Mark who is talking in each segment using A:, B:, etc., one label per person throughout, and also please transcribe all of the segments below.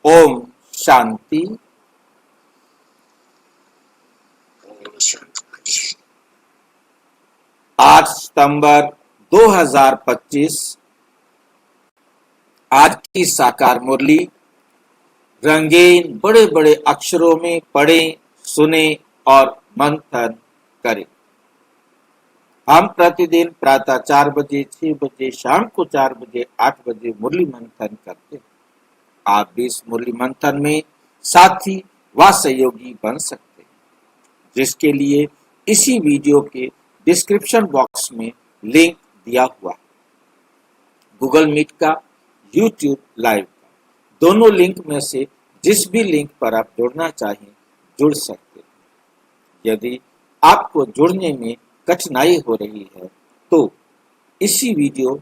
A: ओम शांति। आठ सितंबर 2025। आज की साकार मुरली रंगीन बड़े बड़े अक्षरों में पढ़ें, सुने और मंथन करें। हम प्रतिदिन प्रातः 4 बजे, 6 बजे, शाम को 4 बजे, 8 बजे मुरली मंथन करते हैं। आप भी इस मुरली मंथन में साथी व सहयोगी बन सकते हैं, जिसके लिए इसी वीडियो के डिस्क्रिप्शन बॉक्स में लिंक दिया हुआ है। गूगल मीट का, यूट्यूब लाइव का, दोनों लिंक में से जिस भी लिंक पर आप जुड़ना चाहें जुड़ सकते हैं। यदि आपको जुड़ने में कठिनाई हो रही है तो इसी वीडियो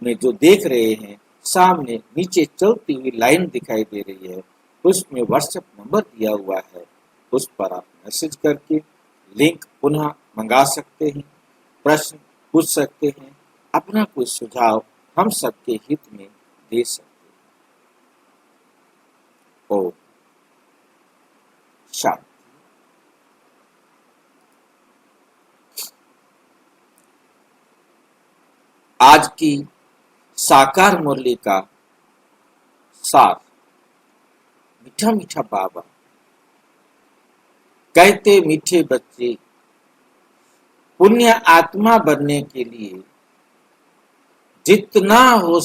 A: में जो देख रहे हैं सामने नीचे चलती हुई लाइन दिखाई दे रही है, उसमें व्हाट्सएप नंबर दिया हुआ है, उस पर आप मैसेज करके लिंक पुनः मंगा सकते हैं, प्रश्न पूछ सकते हैं, अपना कोई सुझाव हम सबके हित में दे सकते हैं। ओम शांति। आज की साकार मुरली का सार। मीठा मीठा बाबा कहते, मीठे बच्चे, पुण्य आत्मा बनने के लिए जितना हो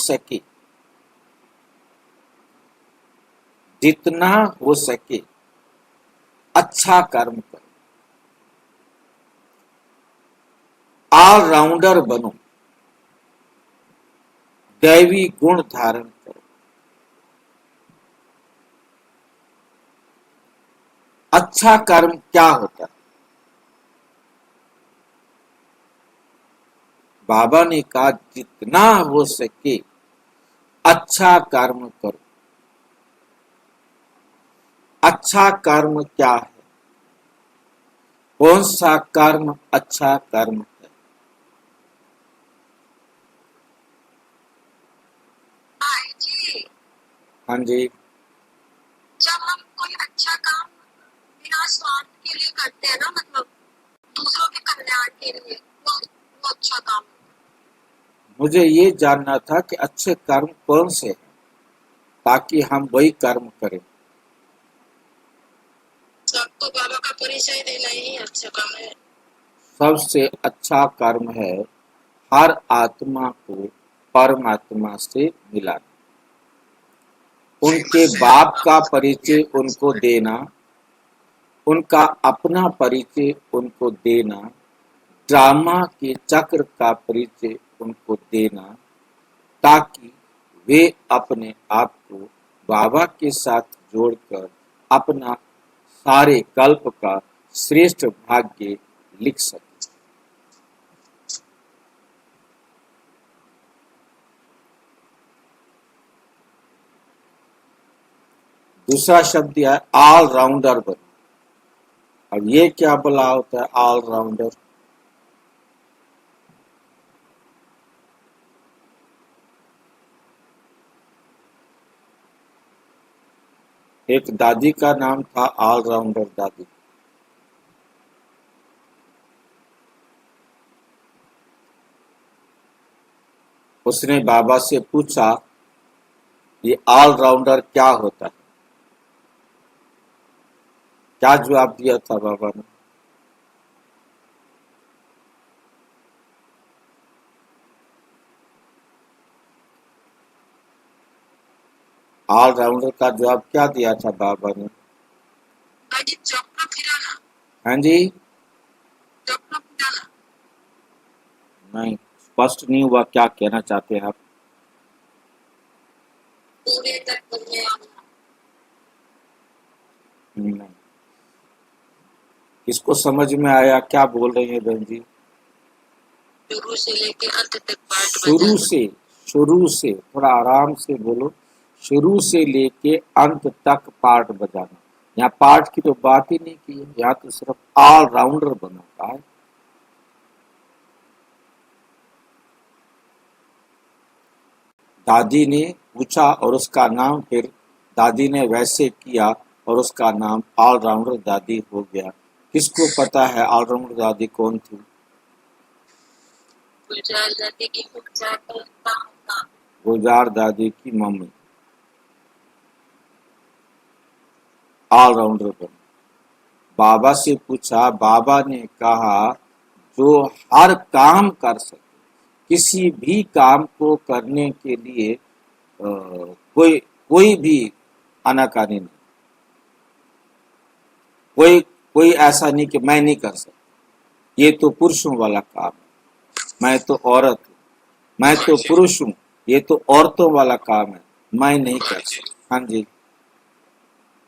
A: सके अच्छा कर्म करो, ऑलराउंडर बनो, दैवी गुण धारण करो। अच्छा कर्म क्या होता है? बाबा ने कहा, जितना हो सके अच्छा कर्म करो। अच्छा कर्म क्या है? कौन सा कर्म अच्छा कर्म है? हाँ जी।
B: जब हम कोई अच्छा काम बिना स्वार्थ के लिए करते हैं ना, मतलब दूसरों के कल्याण के लिए, वो अच्छा काम है।
A: मुझे ये जानना था कि अच्छे कर्म कौन से हैं, ताकि हम वही कर्म करें।
B: सबको बाबा का परिचय देना ही अच्छा काम है।
A: सबसे अच्छा कर्म है हर आत्मा को परमात्मा से मिलाना, उनके बाप का परिचय उनको देना, उनका अपना परिचय उनको देना, ड्रामा के चक्र का परिचय उनको देना, ताकि वे अपने आप को बाबा के साथ जोड़कर अपना सारे कल्प का श्रेष्ठ भाग्य लिख सके। दूसरा शब्द है ऑलराउंडर बनो। अब ये क्या बोला होता है ऑलराउंडर? एक दादी का नाम था ऑलराउंडर दादी। उसने बाबा से पूछा, ये ऑलराउंडर क्या होता है? क्या जवाब दिया था बाबा ने? ऑलराउंडर का जवाब क्या दिया था बाबा ने? हाँ जी, नहीं स्पष्ट नहीं हुआ, क्या कहना चाहते हैं आप? नहीं, किसको समझ में आया? क्या बोल रही है बहन जी?
B: शुरू से लेके अंत तक पाठ
A: शुरू से थोड़ा आराम से बोलो। शुरू से लेके अंत तक पार्ट बजाना। यहाँ पार्ट की तो बात ही नहीं की है, यहाँ तो सिर्फ ऑलराउंडर बनाता है। दादी ने पूछा और उसका नाम फिर दादी ने वैसे किया और उसका नाम ऑलराउंडर दादी हो गया। किसको पता है ऑलराउंडर दादी कौन थी?
B: गुलजार दादी की गुलजार का
A: गुलजार दादी की मम्मी ऑलराउंडर बनी। बाबा से पूछा, बाबा ने कहा जो हर काम कर सके, किसी भी काम को करने के लिए कोई कोई भी आनाकानी नहीं, कोई कोई ऐसा नहीं कि मैं नहीं कर सकता, ये तो पुरुषों वाला काम है, मैं तो औरत हूँ, मैं तो पुरुष हूँ, ये तो औरतों वाला काम है, मैं नहीं कर सकता। हाँ जी,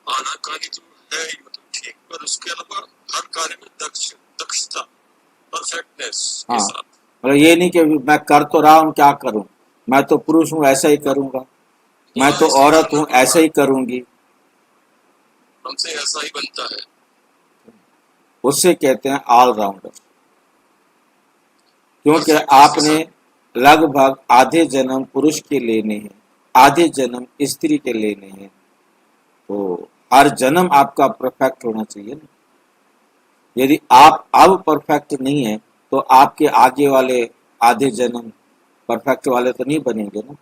C: आनाकानी तो है ही, मतलब ठीक, पर उसके अलावा हर कार्य में दक्षता, परफेक्टनेस के
A: हाँ,
C: साथ।
A: मतलब ये नहीं कि मैं कर तो रहा हूँ, क्या करूँ, मैं तो पुरुष हूँ ऐसा ही करूंगा, मैं तो औरत हूँ ऐसा ही करूंगी,
C: हमसे ऐसा ही बनता है।
A: उससे कहते हैं ऑलराउंडर। क्योंकि आपने लगभग आधे जन्म पुरुष के लेने हैं, आधे जन्म स्त्री के लेने हैं, तो हर जन्म आपका परफेक्ट होना चाहिए ना। यदि आप अब परफेक्ट नहीं है तो आपके आगे वाले आधे जन्म परफेक्ट वाले तो नहीं बनेंगे ना।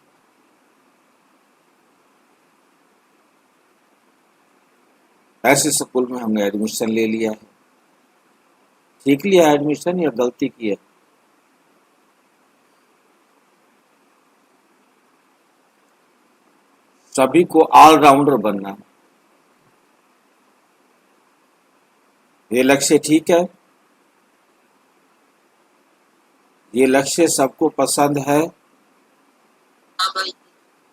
A: ऐसे स्कूल में हमने एडमिशन ले लिया है, ठीक लिया एडमिशन या गलती की है? सभी को ऑलराउंडर बनना है, ये लक्ष्य ठीक है? ये लक्ष्य सबको पसंद है
B: हाँ भाई,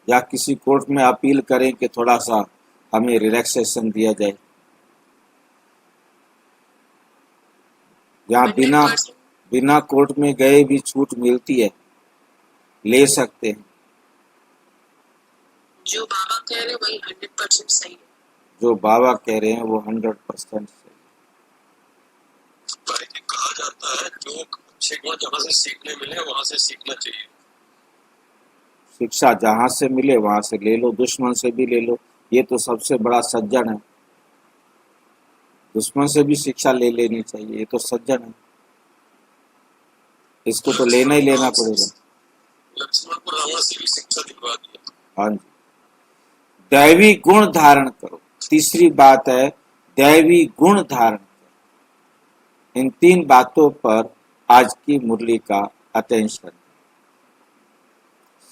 A: या किसी कोर्ट में अपील करें कि थोड़ा सा हमें रिलैक्सेशन दिया जाए, या बिना
B: 100%
A: बिना कोर्ट में गए भी छूट मिलती है, ले सकते हैं।
B: जो बाबा कह रहे हैं वही 100% सही है।
A: जो बाबा कह रहे हैं वो 100% सही।
C: भाई जी, कहा जाता है जो अच्छे गुण जहाँ से सीखने मिले वहां से सीखना चाहिए।
A: शिक्षा जहां से मिले वहां से ले लो, दुश्मन से भी ले लो, ये तो सबसे बड़ा सज्जन है। दुश्मन से भी शिक्षा ले लेनी चाहिए, ये तो सज्जन है, इसको तो लेना ही लेना पड़ेगा।
C: लक्ष्मण को रावण से भी शिक्षा दिलवा दिया।
A: हाँ जी, दैवी गुण धारण करो। तीसरी बात है दैवी गुण धारण करो। इन 3 बातों पर आज की मुरली का अटेंशन।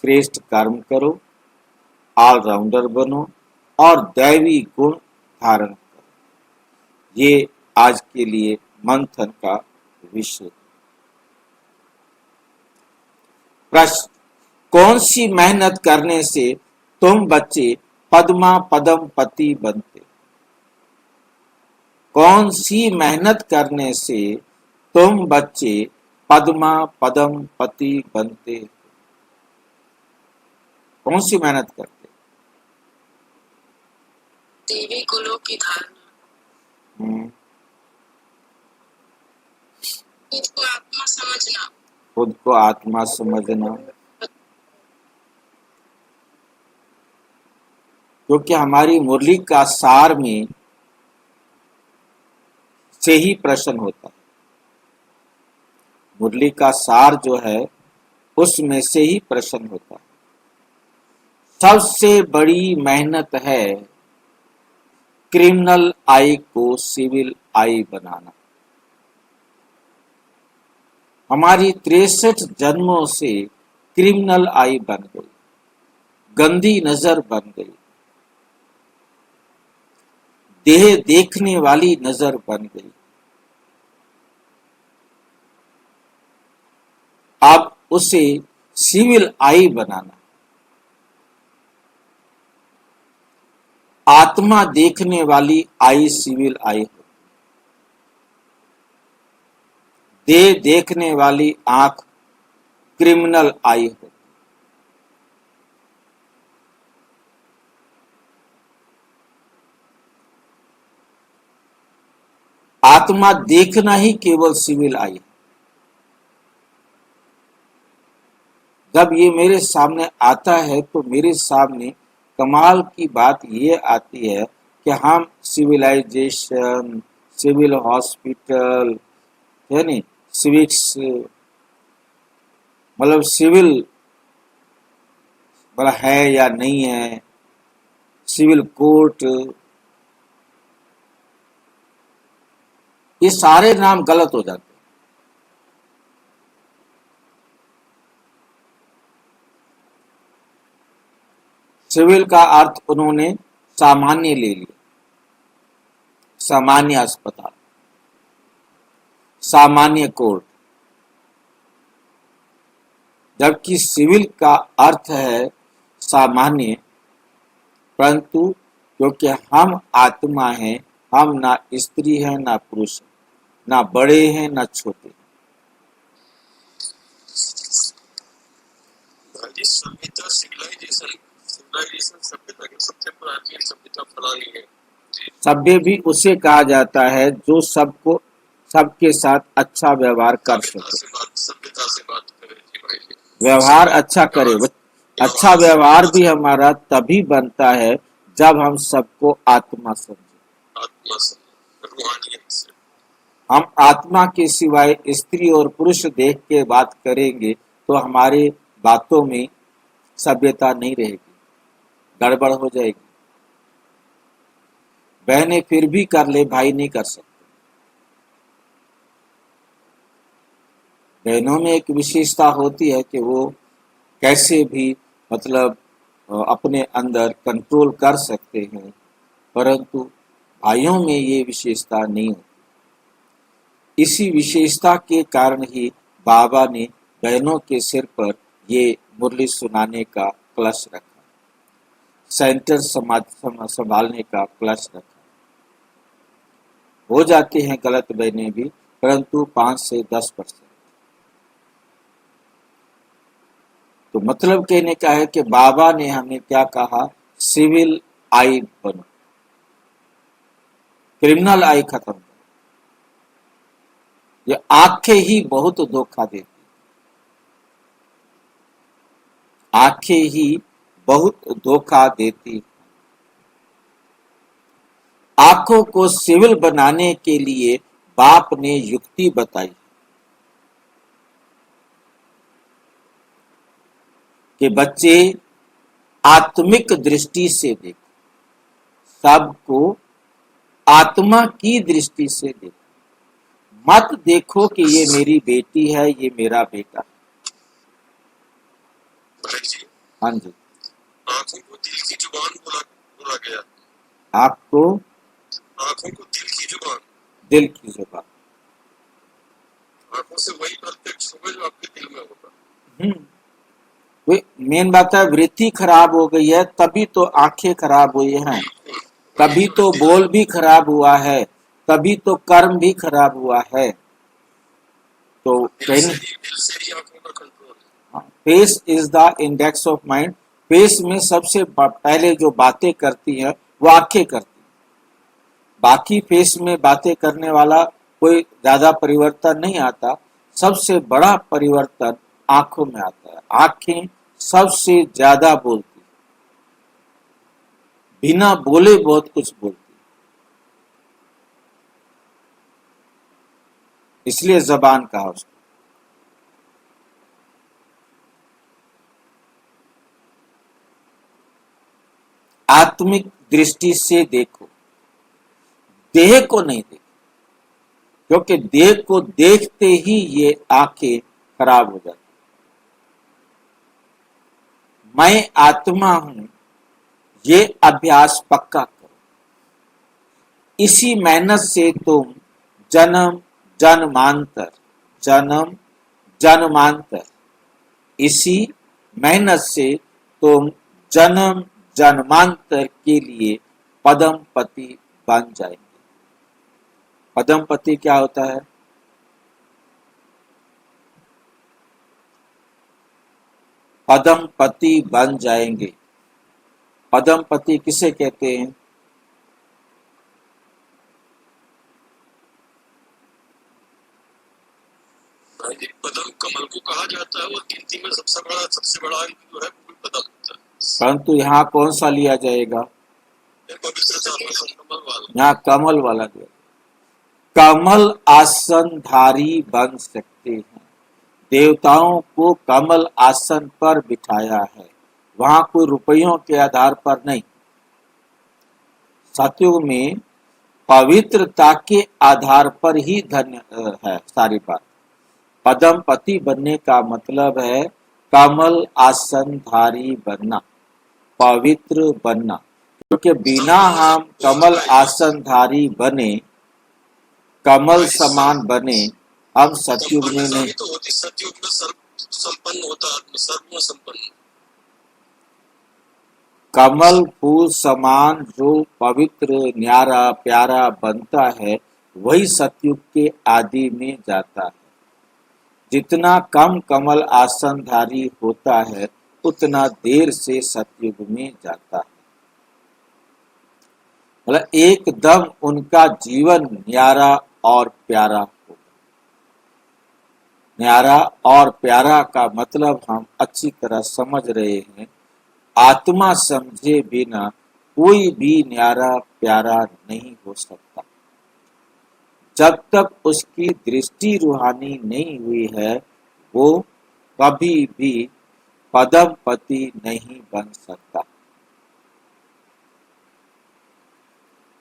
A: श्रेष्ठ कर्म करो, ऑलराउंडर बनो और दैवी गुण धारण करो, ये आज के लिए मंथन का विषय। प्रश्न, कौन सी मेहनत करने से तुम बच्चे पद्मा पदम पति बनते? कौन सी मेहनत करने से तुम बच्चे पद्मा पदम पति बनते? कौन सी मेहनत करते?
B: देवी गुणों की धारणा, खुद को आत्मा समझना,
A: खुद को आत्मा समझना, क्योंकि हमारी मुरली का सार में से ही प्रश्न होता है। मुरली का सार जो है उसमें से ही प्रश्न होता है। सबसे बड़ी मेहनत है क्रिमिनल आई को सिविल आई बनाना। हमारी 63 जन्मों से क्रिमिनल आई बन गई, गंदी नजर बन गई, देह देखने वाली नजर बन गई। अब उसे सिविल आई बनाना, आत्मा देखने वाली आई सिविल आई हो, देह देखने वाली आंख क्रिमिनल आई हो। आत्मा देखना ही केवल सिविल आई है। जब ये मेरे सामने आता है तो मेरे सामने कमाल की बात ये आती है कि हम सिविलाइजेशन, सिविल हॉस्पिटल, यानी सिविक्स, मतलब सिविल मतलब है या नहीं है, सिविल कोर्ट, ये सारे नाम गलत हो जाते हैं। सिविल का अर्थ उन्होंने सामान्य ले लिया, सामान्य अस्पताल, सामान्य कोर्ट, जबकि सिविल का अर्थ है सामान्य, परंतु क्योंकि हम आत्मा हैं, हम ना स्त्री हैं ना पुरुष हैं, ना बड़े हैं ना छोटे।
C: भाई जी, सभ्यता सिविलाइजेशन सभ्यता के सबसे प्राचीन सभ्यता फलानी है जी।
A: सभ्य भी उसे कहा जाता है जो सबको, सबके साथ अच्छा व्यवहार कर सके,
C: सभ्यता से बात करें जी भाई जी।
A: व्यवहार अच्छा करे। अच्छा व्यवहार भी हमारा तभी बनता है जब हम सबको आत्मा समझे।
C: आत्मा से, रूहानियत से।
A: हम आत्मा के सिवाय स्त्री और पुरुष देख के बात करेंगे तो हमारी बातों में सभ्यता नहीं रहेगी, गड़बड़ हो जाएगी। बहनें फिर भी कर ले, भाई नहीं कर सकते। बहनों में एक विशेषता होती है कि वो कैसे भी मतलब अपने अंदर कंट्रोल कर सकते हैं, परंतु भाइयों में ये विशेषता नहीं होती। इसी विशेषता के कारण ही बाबा ने बहनों के सिर पर ये मुरली सुनाने का कलश रखा, सेंटर संभालने का कलश रखा। हो जाती हैं गलत बहनें भी, परंतु 5 से 10%। तो मतलब कहने का है कि बाबा ने हमें क्या कहा, सिविल आई बनो, क्रिमिनल आई खत्म करो। ये आंखें ही बहुत धोखा देती, आंखें ही बहुत धोखा देती। आंखों को सिविल बनाने के लिए बाप ने युक्ति बताई कि बच्चे आत्मिक दृष्टि से देखो, सबको आत्मा की दृष्टि से देखो, मत देखो कि ये मेरी बेटी है, ये मेरा बेटा।
C: भाई जी,
A: हाँ जी,
C: आंखों को दिल की जुबान बोला गया।
A: आपको
C: आंखों को दिल की जुबान,
A: दिल की जुबान।
C: आंखों से वही प्रत्यक्ष होगा जो आपके दिल में होगा।
A: मेन बात है, वृत्ति खराब हो गई है तभी तो आंखें खराब हुई हैं, तभी तो बोल भी खराब हुआ है, तभी तो कर्म भी खराब हुआ है। तो
C: दिल से ही आंखों का कंट्रोल है।
A: Face is the index of mind. Face में सबसे पहले जो बातें करती है वो आंखें करती है। बाकी फेस में बातें करने वाला कोई ज्यादा परिवर्तन नहीं आता, सबसे बड़ा परिवर्तन आंखों में आता है। आंखें सबसे ज्यादा बोलती, बिना बोले बहुत कुछ बोलती, इसलिए जबान कहा उसको। आत्मिक दृष्टि से देखो, देह को नहीं देखो, क्योंकि देह को देखते ही ये आंखें खराब हो जाती। मैं आत्मा हूं, ये अभ्यास पक्का करो। इसी मेहनत से तुम जन्म जन्मांतर, जन्म जन्मांतर, इसी मेहनत से तुम जन्म जन्मांतर के लिए पदमपति बन जाएंगे। पदमपति क्या होता है? पदमपति बन जाएंगे। पदमपति किसे कहते हैं?
C: पदम कमल को कहा जाता है और गिनती में सबसे बड़ा अंक जो है वो पदम होता है।
A: परंतु यहाँ कौन सा लिया जाएगा?
C: ये पवित्रता वाला, कमल वाला।
A: यहाँ कमल वाला दिया। कमल आसनधारी बन सकते हैं। देवताओं को कमल आसन पर बिठाया है, वहां कोई रुपयों के आधार पर नहीं। सतयुग में पवित्रता के आधार पर ही धन्य है सारी बात। पदम पति बनने का मतलब है कमल आसनधारी बनना, पवित्र बनना। क्योंकि बिना हम कमल आसनधारी बने, कमल समान बने, हम सतयुग में नहीं।
C: तो होती सतयुग में संपन्न होता, सर्वगुण संपन्न।
A: कमल फूल समान जो पवित्र न्यारा प्यारा बनता है, वही सतयुग के आदि में जाता है। जितना कम कमल आसनधारी होता है, उतना देर से सतयुग में जाता है। मतलब एकदम उनका जीवन न्यारा और प्यारा होगा। न्यारा और प्यारा का मतलब हम अच्छी तरह समझ रहे हैं। आत्मा समझे बिना कोई भी न्यारा प्यारा नहीं हो सकता। जब तक उसकी दृष्टि रूहानी नहीं हुई है, वो कभी भी पदम पति नहीं बन सकता।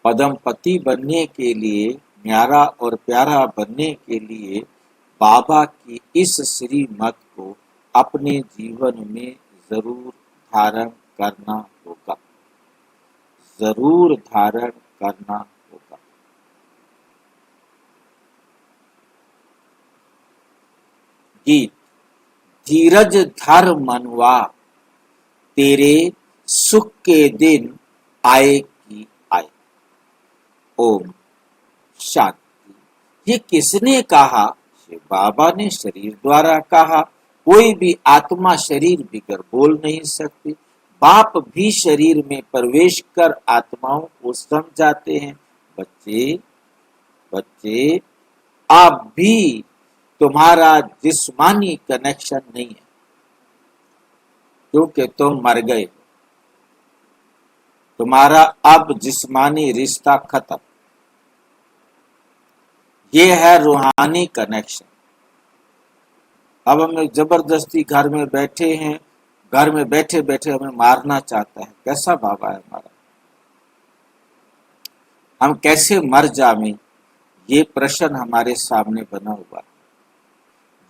A: पदम पति बनने के लिए, न्यारा और प्यारा बनने के लिए बाबा की इस श्रीमत को अपने जीवन में जरूर धारण करना होगा, जरूर धारण करना होगा। गीत। धीरज धर मनवा, तेरे सुख के दिन आए कि आए। ओम शांति। ये किसने कहा? शिव बाबा ने शरीर द्वारा कहा। कोई भी आत्मा शरीर बिगर बोल नहीं सकती। बाप भी शरीर में प्रवेश कर आत्माओं को समझाते हैं। बच्चे बच्चे, आप भी, तुम्हारा जिस्मानी कनेक्शन नहीं है, क्योंकि तुम मर गए। तुम्हारा अब जिस्मानी रिश्ता खत्म। ये है रूहानी कनेक्शन। अब हम जबरदस्ती घर में बैठे हैं, घर में बैठे बैठे हमें मारना चाहता है। कैसा बाबा है हमारा? हम कैसे मर जावें, ये प्रश्न हमारे सामने बना हुआ है।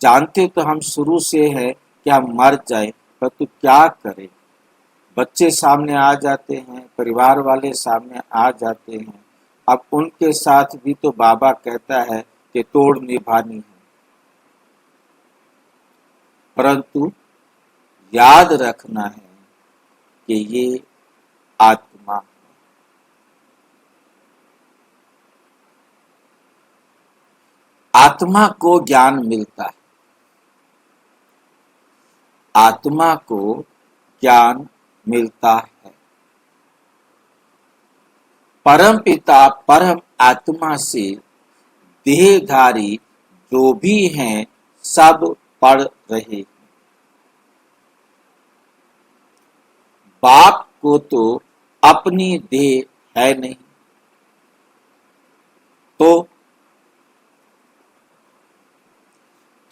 A: जानते तो हम शुरू से है कि हम मर जाए, पर तो क्या करें? बच्चे सामने आ जाते हैं, परिवार वाले सामने आ जाते हैं। अब उनके साथ भी तो बाबा कहता है कि तोड़ निभानी है। परंतु याद रखना है कि ये आत्मा है। आत्मा को ज्ञान मिलता है, आत्मा को ज्ञान मिलता है। परम पिता परम आत्मा से देहधारी जो भी हैं, सब पढ़ रहे हैं। बाप को तो अपनी देह है नहीं, तो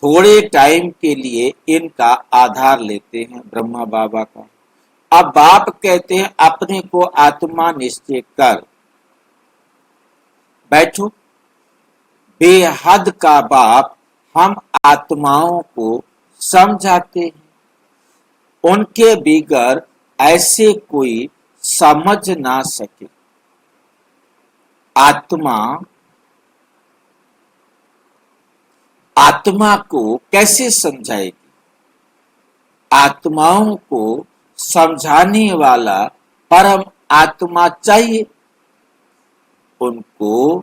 A: थोड़े टाइम के लिए इनका आधार लेते हैं ब्रह्मा बाबा का। अब बाप कहते हैं अपने को आत्मा निश्चय कर बैठो। बेहद का बाप हम आत्माओं को समझाते हैं, उनके बिगर ऐसे कोई समझ ना सके। आत्मा को कैसे समझाएगी? आत्माओं को समझाने वाला परम आत्मा चाहिए। उनको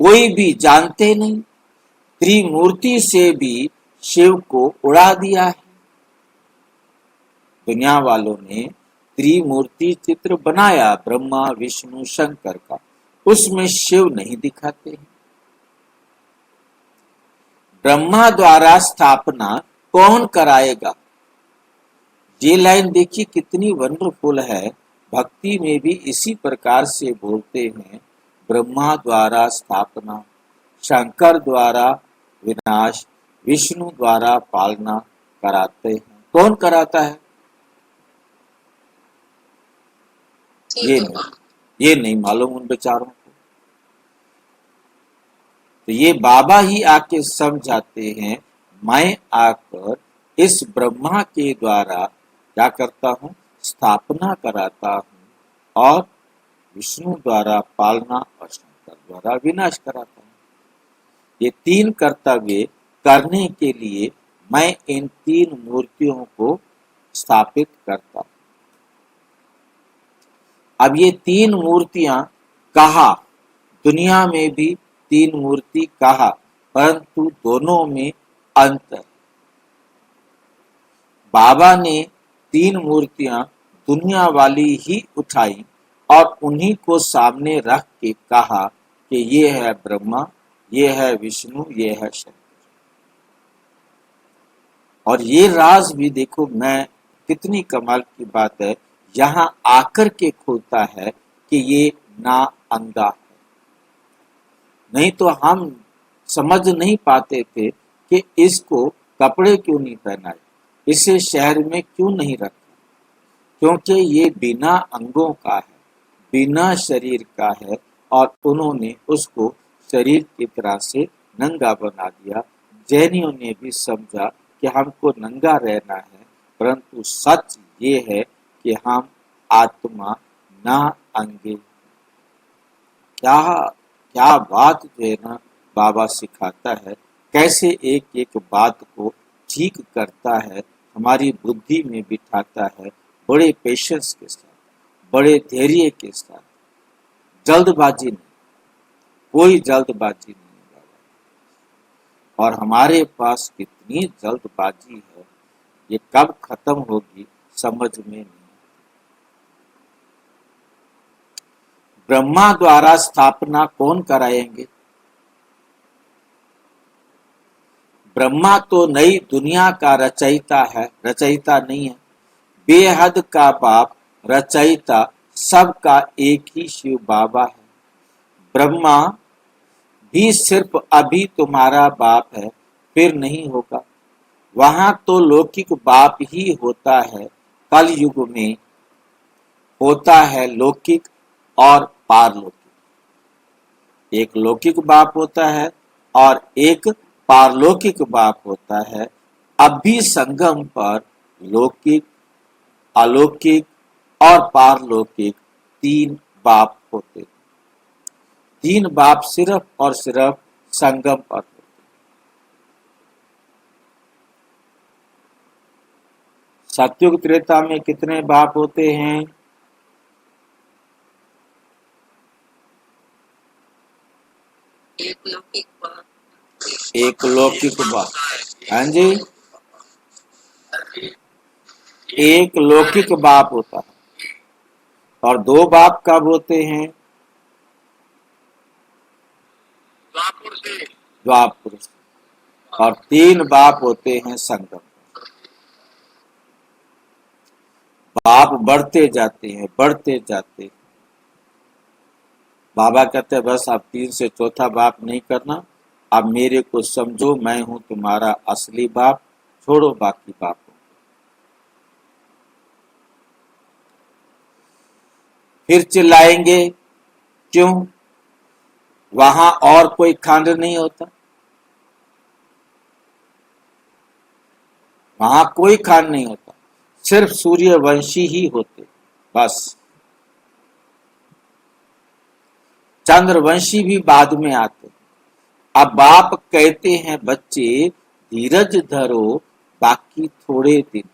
A: कोई भी जानते नहीं। त्रिमूर्ति से भी शिव को उड़ा दिया है। दुनिया वालों ने त्रिमूर्ति चित्र बनाया ब्रह्मा विष्णु शंकर का, उसमें शिव नहीं दिखाते हैं। ब्रह्मा द्वारा स्थापना कौन कराएगा? ये लाइन देखिए कितनी वंडरफुल है। भक्ति में भी इसी प्रकार से बोलते हैं, ब्रह्मा द्वारा स्थापना, शंकर द्वारा विनाश, विष्णु द्वारा पालना कराते हैं। कौन कराता है? ये नहीं मालूम उन बेचारों को। तो ये बाबा ही आके समझाते हैं। मैं आकर इस ब्रह्मा के द्वारा क्या करता हूँ? स्थापना कराता हूँ और विष्णु द्वारा पालना और शंकर द्वारा विनाश कराता हूँ। ये तीन कर्तव्य करने के लिए मैं इन तीन मूर्तियों को स्थापित करता हूँ। अब ये तीन मूर्तियां कहा, दुनिया में भी तीन मूर्ति कहा, परंतु दोनों में अंतर। बाबा ने तीन मूर्तियां दुनिया वाली ही उठाई और उन्हीं को सामने रख के कहा कि ये है ब्रह्मा, ये है विष्णु, ये है शंकर। और ये राज भी देखो, मैं कितनी कमाल की बात है, यहाँ आकर के खोलता है कि ये ना अंगा है। नहीं तो हम समझ नहीं पाते थे कि इसको कपड़े क्यों नहीं पहनाए, इसे शहर में क्यों नहीं रखा, क्योंकि ये बिना अंगों का है, बिना शरीर का है, और उन्होंने उसको शरीर की तरह से नंगा बना दिया। जैनियों ने भी समझा कि हमको नंगा रहना है, परंतु सच ये है कि हम आत्मा ना अंगे। क्या क्या बात जो है ना बाबा सिखाता है, कैसे एक एक बात को ठीक करता है, हमारी बुद्धि में बिठाता है, बड़े पेशेंस के साथ, बड़े धैर्य के साथ। जल्दबाजी नहीं, कोई जल्दबाजी नहीं बाबा। और हमारे पास कितनी जल्दबाजी है, ये कब खत्म होगी समझ में नहीं। ब्रह्मा द्वारा स्थापना कौन कराएंगे? ब्रह्मा तो नई दुनिया का रचयिता है, रचयिता नहीं है। बेहद का बाप, रचयिता सबका एक ही शिव बाबा है। ब्रह्मा भी सिर्फ अभी तुम्हारा बाप है, फिर नहीं होगा। वहां तो लौकिक बाप ही होता है। कल युग में होता है लौकिक और पारलौकिक। एक लौकिक बाप होता है और एक पारलौकिक बाप होता है। अब भी संगम पर लौकिक, अलौकिक और पारलौकिक तीन बाप होते। तीन बाप सिर्फ और सिर्फ संगम पर होते। सतयुग त्रेता में कितने बाप होते हैं? एक लौकिक बाप। हाँ जी, एक लौकिक बाप होता है। और दो बाप कब होते हैं? द्वापर से। और तीन बाप होते हैं संगम। बाप बढ़ते जाते हैं, बढ़ते जाते हैं। बाबा कहते हैं बस अब तीन से चौथा बाप नहीं करना, अब मेरे को समझो, मैं हूं तुम्हारा असली बाप, छोड़ो बाकी बापों। फिर चिल्लाएंगे, क्यों? वहां और कोई खंड नहीं होता, वहां कोई खंड नहीं होता, सिर्फ सूर्यवंशी ही होते बस। चंद्रवंशी भी बाद में आते। अब बाप कहते हैं बच्चे धीरज धरो, बाकी थोड़े दिन।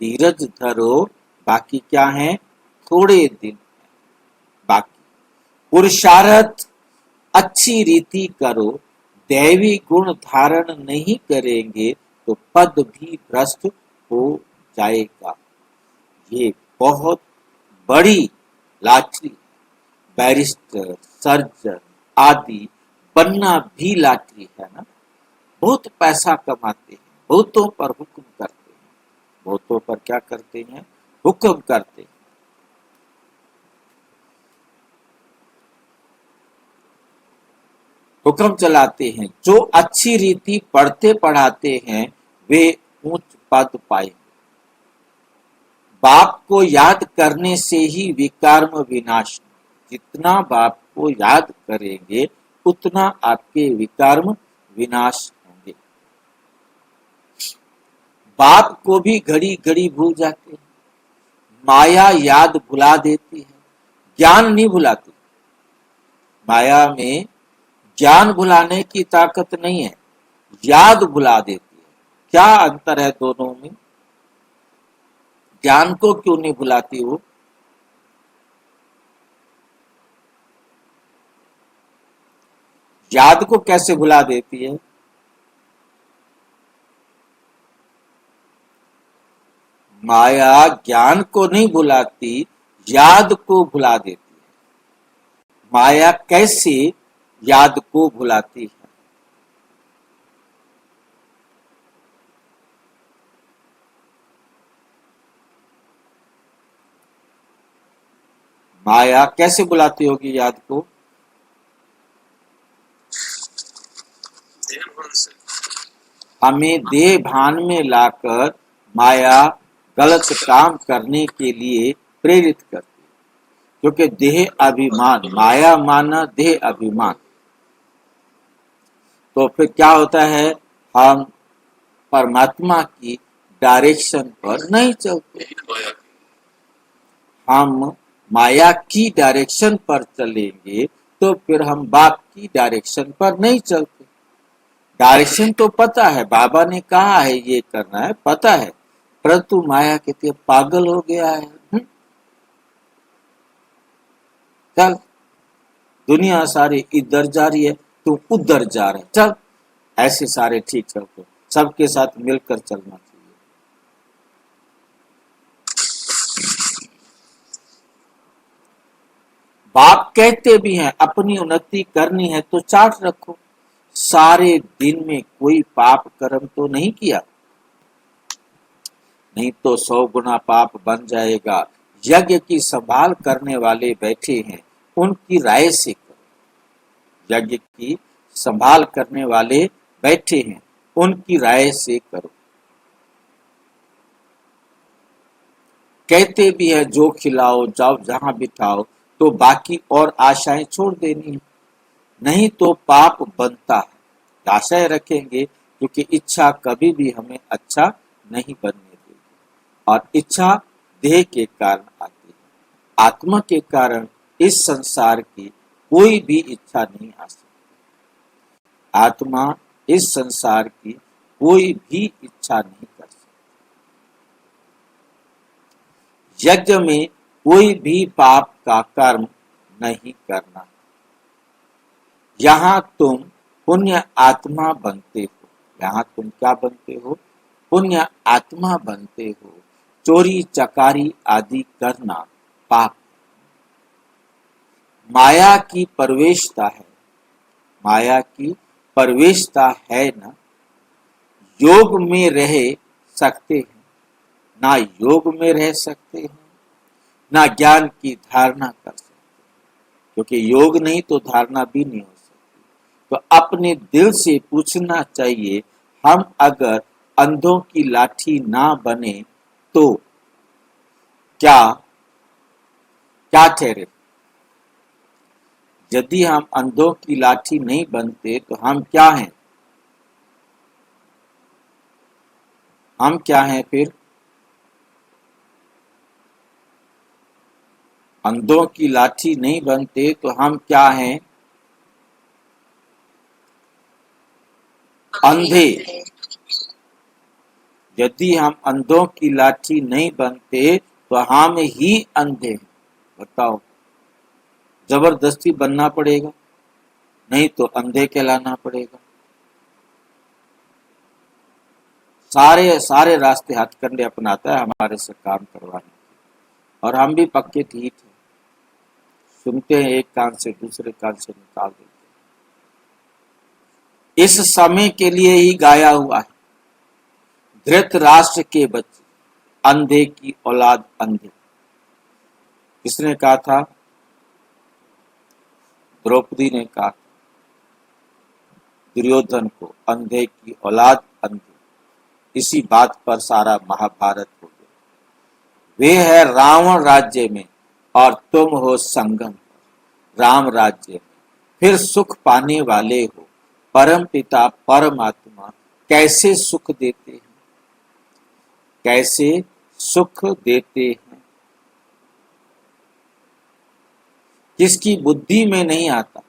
A: धीरज धरो, बाकी क्या है? थोड़े दिन बाकी। पुरुषार्थ अच्छी रीति करो, दैवी गुण धारण नहीं करेंगे तो पद भी भ्रष्ट हो जाएगा। ये बहुत बड़ी लाटरी। बैरिस्टर, सर्जन आदि बनना भी लाटरी है ना। बहुत पैसा कमाते हैं, बहुतों पर हुक्म करते हैं, वो तो पर क्या करते हैं, हुक्म करते हैं। हुक्म चलाते हैं। जो अच्छी रीति पढ़ते पढ़ाते हैं वे ऊंच पद पाए। बाप को याद करने से ही विकर्म विनाश। जितना बाप को याद करेंगे उतना आपके विकर्म विनाश होंगे। बाप को भी घड़ी घड़ी भूल जाते हैं। माया याद भुला देती है, ज्ञान नहीं भुलाती। माया में ज्ञान भुलाने की ताकत नहीं है, याद भुला देती है। क्या अंतर है दोनों में? ज्ञान को क्यों नहीं भुलाती वो? याद को कैसे भुला देती है? माया ज्ञान को नहीं भुलाती, याद को भुला देती है। माया कैसे याद को भुलाती है? माया कैसे बुलाती होगी याद को? हमें देह भान में लाकर माया गलत काम करने के लिए प्रेरित करती है। क्योंकि देह अभिमान, माया माना देह अभिमान, तो फिर क्या होता है, हम परमात्मा की डायरेक्शन पर नहीं चलते। हम माया की डायरेक्शन पर चलेंगे तो फिर हम बाप की डायरेक्शन पर नहीं चलते। डायरेक्शन तो पता है, बाबा ने कहा है ये करना है, पता है, परंतु माया कहती है पागल हो गया है। चल, दुनिया सारी इधर जा रही है, तू उधर जा रहा है, चल ऐसे सारे ठीक चलते, सबके साथ मिलकर चलना चाहिए। बाप कहते भी हैं अपनी उन्नति करनी है तो चार्ट रखो। सारे दिन में कोई पाप कर्म तो नहीं किया, नहीं तो 100 गुना पाप बन जाएगा। यज्ञ की संभाल करने वाले बैठे हैं, उनकी राय से करो। यज्ञ की संभाल करने वाले बैठे हैं, उनकी राय से करो। कहते भी है जो खिलाओ जाओ जहां बिठाओ, तो बाकी और आशाएं छोड़ देनी है, नहीं तो पाप बनता है। आशाएं रखेंगे क्योंकि इच्छा कभी भी हमें अच्छा नहीं बनने देगी, और इच्छा देह के कारण आती है। आत्मा के कारण इस संसार की कोई भी इच्छा नहीं आ सकती। आत्मा इस संसार की कोई भी इच्छा नहीं कर सकती। यज्ञ में कोई भी पाप का कर्म नहीं करना। यहाँ तुम पुण्य आत्मा बनते हो। यहाँ तुम क्या बनते हो? पुण्य आत्मा बनते हो। चोरी चकारी आदि करना पाप। माया की प्रवेशता है, माया की प्रवेशता है ना। योग में रह सकते हैं, ना योग में रह सकते हैं, ना ज्ञान की धारणा कर सकते हैं। क्योंकि योग नहीं तो धारणा भी नहीं हो सकती। तो अपने दिल से पूछना चाहिए, हम अगर अंधों की लाठी ना बने तो क्या क्या ठहरे? यदि हम अंधों की लाठी नहीं बनते तो हम क्या हैं? हम क्या हैं फिर? अंधों की लाठी नहीं बनते तो हम क्या हैं? अंधे। यदि हम अंधों की लाठी नहीं बनते तो हम ही अंधे हैं। बताओ, जबरदस्ती बनना पड़ेगा, नहीं तो अंधे कहलाना पड़ेगा। सारे सारे रास्ते हथकंडे अपनाता है हमारे से काम करवाने, और हम भी पक्के ठीक हैं, सुनते हैं एक कान से दूसरे कान से निकाल देते हैं। इस समय के लिए ही गाया हुआ है। धृतराष्ट्र के बच्चे, अंधे की औलाद अंधे। किसने कहा था? द्रौपदी ने कहा दुर्योधन को, अंधे की औलाद अंधे। इसी बात पर सारा महाभारत हो गया। वे है रावण राज्य में और तुम हो संगम पर। राम राज्य में फिर सुख पाने वाले हो। परम पिता परमात्मा कैसे सुख देते हैं, कैसे सुख देते हैं, किसकी बुद्धि में नहीं आता।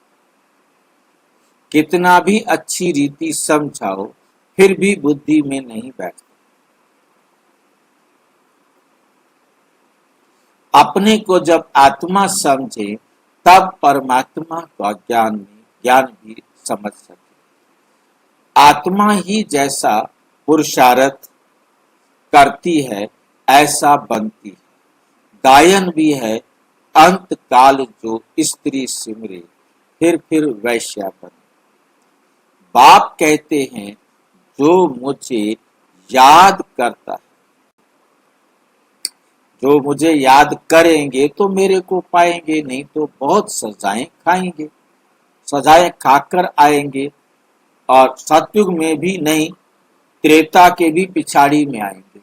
A: कितना भी अच्छी रीति समझाओ फिर भी बुद्धि में नहीं बैठता। अपने को जब आत्मा समझे तब परमात्मा का ज्ञान भी समझ सके। आत्मा ही जैसा पुरुषार्थ करती है ऐसा बनती है। गायन भी है, अंत काल जो स्त्री सिमरे फिर वैश्या बने। बाप कहते हैं जो मुझे याद करता है, जो मुझे याद करेंगे तो मेरे को पाएंगे, नहीं तो बहुत सजाएं खाएंगे, सजाएं खाकर आएंगे। और सतयुग में भी नहीं, त्रेता के भी पिछाड़ी में आएंगे,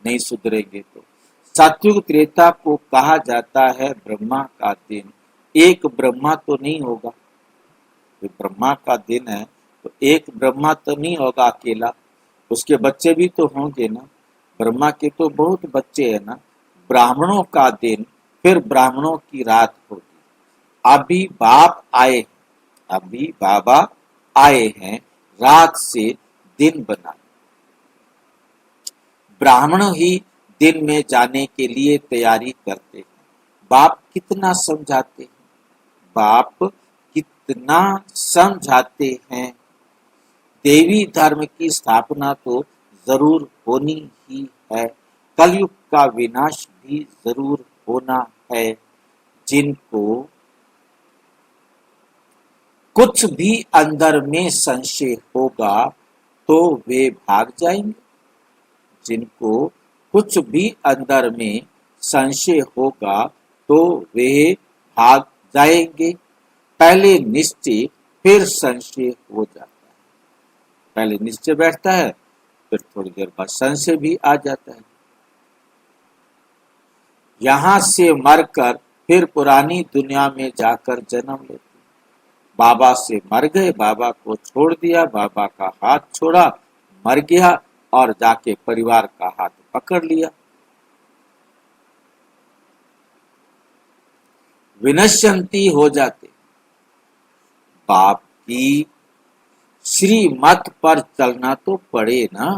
A: नहीं सुधरेंगे तो। सतयुग त्रेता को कहा जाता है ब्रह्मा का दिन। एक ब्रह्मा तो नहीं होगा, ब्रह्मा का दिन है तो एक ब्रह्मा तो नहीं होगा अकेला, उसके बच्चे भी तो होंगे ना। ब्रह्मा के तो बहुत बच्चे हैं ना। ब्राह्मणों का दिन, फिर ब्राह्मणों की रात होगी। अभी बाप आए, अभी बाबा आए हैं रात से दिन बनाने। ब्राह्मण ही दिन में जाने के लिए तैयारी करते हैं। बाप कितना समझाते हैं, बाप कितना समझाते हैं। देवी धर्म की स्थापना तो जरूर होनी ही है। कलयुग का विनाश भी जरूर होना है। जिनको कुछ भी अंदर में संशय होगा तो वे भाग जाएंगे। जिनको कुछ भी अंदर में संशय होगा तो वे भाग जाएंगे। पहले निश्चय फिर संशय हो जाता है। पहले निश्चय बैठता है, फिर थोड़ी देर बाद संशय भी आ जाता है। यहां से मरकर फिर पुरानी दुनिया में जाकर जन्म लेते। बाबा से मर गए, बाबा को छोड़ दिया, बाबा का हाथ छोड़ा, मर गया और जाके परिवार का हाथ पकड़ लिया। विनश्यंती हो जाते। बाप की श्रीमत पर चलना तो पड़े ना।